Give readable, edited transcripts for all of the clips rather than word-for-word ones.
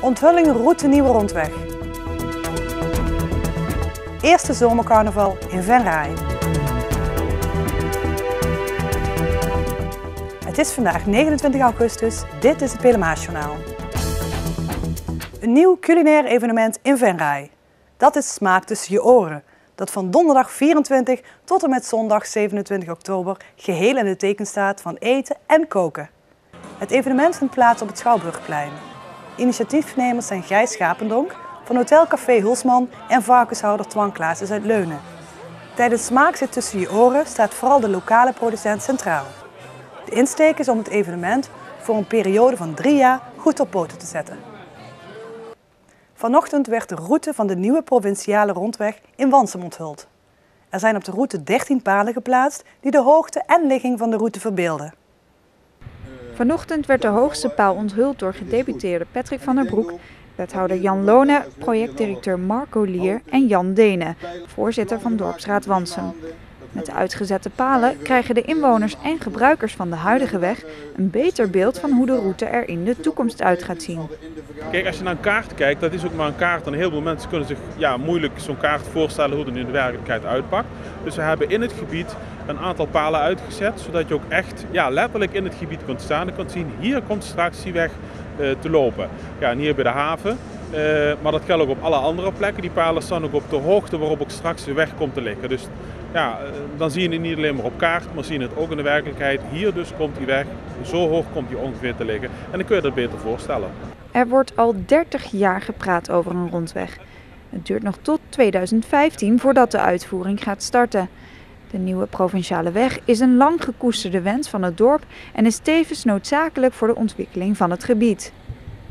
Onthulling route Nieuwe Rondweg. Eerste zomercarnaval in Venray. Het is vandaag 29 augustus, dit is het Pelemaasjournaal. Een nieuw culinair evenement in Venray. Dat is Smaak tussen je oren, dat van donderdag 24 tot en met zondag 27 oktober geheel in het teken staat van eten en koken. Het evenement vindt plaats op het Schouwburgplein. Initiatiefnemers zijn Gijs Schapendonk van Hotel Café Hulsman en varkenshouder Twan Klaassen uit Leunen. Tijdens Smaak zit tussen je oren staat vooral de lokale producent centraal. De insteek is om het evenement voor een periode van 3 jaar goed op poten te zetten. Vanochtend werd de route van de nieuwe provinciale rondweg in Wansum onthuld. Er zijn op de route 13 palen geplaatst die de hoogte en ligging van de route verbeelden. Vanochtend werd de hoogste paal onthuld door gedeputeerde Patrick van der Broek, wethouder Jan Lone, projectdirecteur Marco Lier en Jan Dene, voorzitter van Dorpsraad Wansum. Met de uitgezette palen krijgen de inwoners en gebruikers van de huidige weg een beter beeld van hoe de route er in de toekomst uit gaat zien. Kijk, als je naar een kaart kijkt, dat is ook maar een kaart en heel veel mensen kunnen zich moeilijk zo'n kaart voorstellen hoe het in de werkelijkheid uitpakt. Dus we hebben in het gebied een aantal palen uitgezet, zodat je ook echt letterlijk in het gebied kunt staan en kunt zien, hier komt straks die weg te lopen. Ja, en hier bij de haven, maar dat geldt ook op alle andere plekken. Die palen staan ook op de hoogte waarop ook straks de weg komt te liggen. Dus ja, dan zie je het niet alleen maar op kaart, maar zie je het ook in de werkelijkheid. Hier dus komt die weg, zo hoog komt die ongeveer te liggen en dan kun je dat beter voorstellen. Er wordt al 30 jaar gepraat over een rondweg. Het duurt nog tot 2015 voordat de uitvoering gaat starten. De nieuwe provinciale weg is een lang gekoesterde wens van het dorp en is tevens noodzakelijk voor de ontwikkeling van het gebied.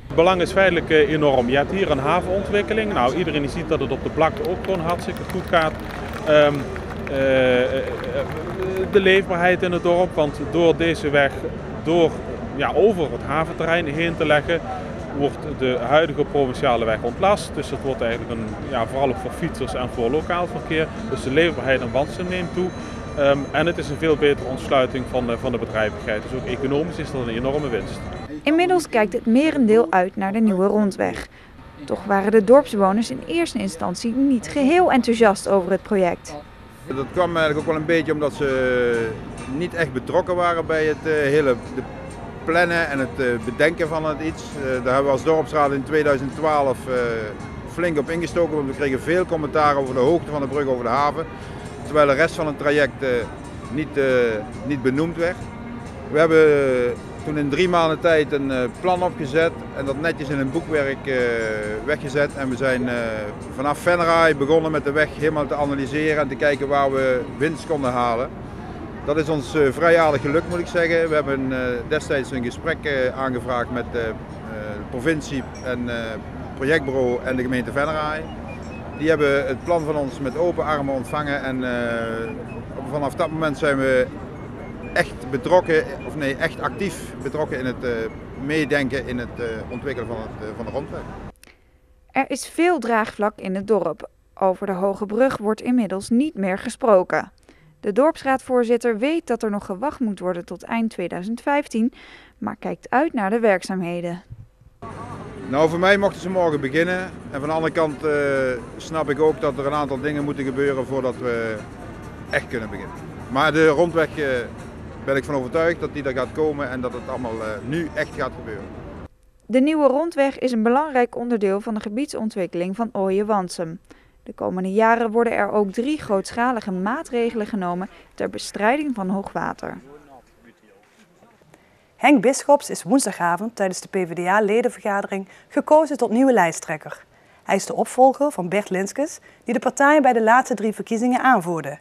Het belang is feitelijk enorm. Je hebt hier een havenontwikkeling. Nou, iedereen ziet dat het op de vlakte ook gewoon hartstikke goed gaat. De leefbaarheid in het dorp, want door deze weg over het haventerrein heen te leggen, wordt de huidige provinciale weg ontlast. Dus het wordt eigenlijk vooral ook voor fietsers en voor lokaal verkeer. Dus de leefbaarheid in Wansum neemt toe. En het is een veel betere ontsluiting van de bedrijvigheid. Dus ook economisch is dat een enorme winst. Inmiddels kijkt het merendeel uit naar de nieuwe rondweg. Toch waren de dorpsbewoners in eerste instantie niet geheel enthousiast over het project. Dat kwam eigenlijk ook wel een beetje omdat ze niet echt betrokken waren bij het hele plannen en het bedenken van het iets. Daar hebben we als dorpsraad in 2012 flink op ingestoken, want we kregen veel commentaar over de hoogte van de brug over de haven. Terwijl de rest van het traject niet benoemd werd. We hebben toen in 3 maanden tijd een plan opgezet en dat netjes in een boekwerk weggezet. En we zijn vanaf Venray begonnen met de weg helemaal te analyseren en te kijken waar we winst konden halen. Dat is ons vrij aardig gelukt, moet ik zeggen. We hebben destijds een gesprek aangevraagd met de provincie en projectbureau en de gemeente Venray. Die hebben het plan van ons met open armen ontvangen en vanaf dat moment zijn we echt actief betrokken in het meedenken in het ontwikkelen van de rondweg. Er is veel draagvlak in het dorp. Over de Hoge Brug wordt inmiddels niet meer gesproken. De dorpsraadvoorzitter weet dat er nog gewacht moet worden tot eind 2015, maar kijkt uit naar de werkzaamheden. Nou, voor mij mochten ze morgen beginnen. En van de andere kant snap ik ook dat er een aantal dingen moeten gebeuren voordat we echt kunnen beginnen. Maar de rondweg ben ik van overtuigd dat die er gaat komen en dat het allemaal nu echt gaat gebeuren. De nieuwe rondweg is een belangrijk onderdeel van de gebiedsontwikkeling van Oijen-Wansum. De komende jaren worden er ook 3 grootschalige maatregelen genomen ter bestrijding van hoogwater. Henk Bisschops is woensdagavond tijdens de PvdA-ledenvergadering gekozen tot nieuwe lijsttrekker. Hij is de opvolger van Bert Linskes, die de partij bij de laatste 3 verkiezingen aanvoerde.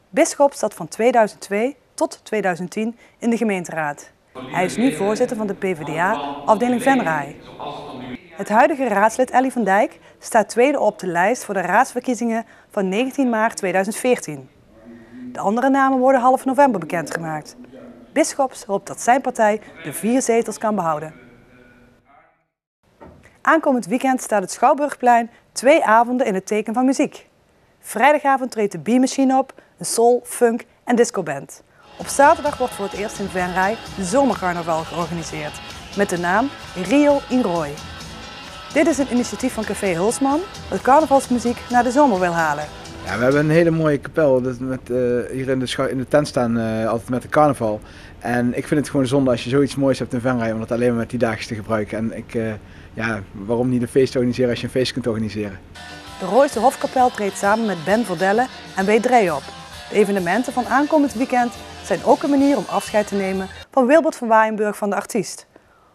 Bisschops zat van 2002 tot 2010 in de gemeenteraad. Hij is nu voorzitter van de PvdA, afdeling Venray. Het huidige raadslid Elly van Dijk staat tweede op de lijst voor de raadsverkiezingen van 19 maart 2014. De andere namen worden half november bekendgemaakt. Bisschops hoopt dat zijn partij de 4 zetels kan behouden. Aankomend weekend staat het Schouwburgplein 2 avonden in het teken van muziek. Vrijdagavond treedt de B-Machine op, een soul, funk en discoband. Op zaterdag wordt voor het eerst in Venray de zomercarnaval georganiseerd met de naam Rio in Rooi. Dit is een initiatief van Café Hulsman dat carnavalsmuziek naar de zomer wil halen. Ja, we hebben een hele mooie kapel met, hier in de tent staan altijd met de carnaval. En ik vind het gewoon zonde als je zoiets moois hebt in Venray om dat alleen maar met die dagen te gebruiken. En waarom niet een feest organiseren als je een feest kunt organiseren? De Rooijse Hofkapel treedt samen met Ben Verdelle en W3 op. De evenementen van aankomend weekend zijn ook een manier om afscheid te nemen van Wilbert van Waaijenburg van de artiest.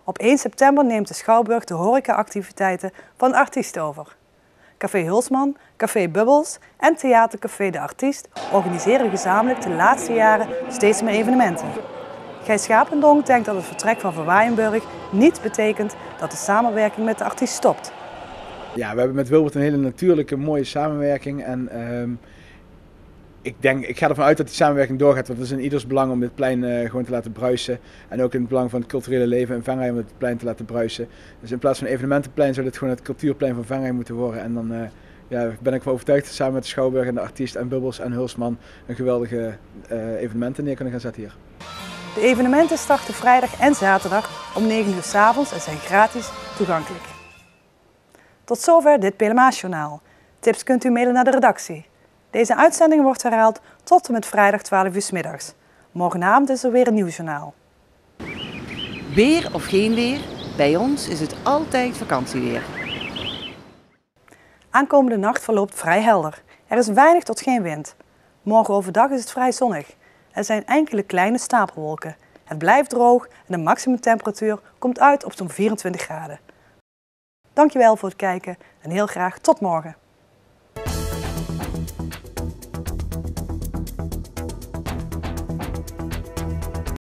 Op 1 september neemt de Schouwburg de horeca-activiteiten van de artiest over. Café Hulsman, Café Bubbles en Theatercafé De Artiest organiseren gezamenlijk de laatste jaren steeds meer evenementen. Gijs Schapendonk denkt dat het vertrek van Waaijenburg niet betekent dat de samenwerking met de artiest stopt. Ja, we hebben met Wilbert een hele natuurlijke, mooie samenwerking. En ik ga ervan uit dat die samenwerking doorgaat, want het is in ieders belang om dit plein gewoon te laten bruisen. En ook in het belang van het culturele leven in Venray om het plein te laten bruisen. Dus in plaats van een evenementenplein zou dit gewoon het cultuurplein van Venray moeten worden. En dan ben ik van overtuigd dat samen met de Schouwburg en de artiest en Bubbles en Hulsman een geweldige evenementen neer kunnen gaan zetten hier. De evenementen starten vrijdag en zaterdag om 9 uur 's avonds en zijn gratis toegankelijk. Tot zover dit Pelemaasjournaal. Tips kunt u mailen naar de redactie. Deze uitzending wordt herhaald tot en met vrijdag 12 uur 's middags. Morgenavond is er weer een nieuwsjournaal. Weer of geen weer, bij ons is het altijd vakantieweer. Aankomende nacht verloopt vrij helder. Er is weinig tot geen wind. Morgen overdag is het vrij zonnig. Er zijn enkele kleine stapelwolken. Het blijft droog en de maximumtemperatuur komt uit op zo'n 24 graden. Dankjewel voor het kijken en heel graag tot morgen.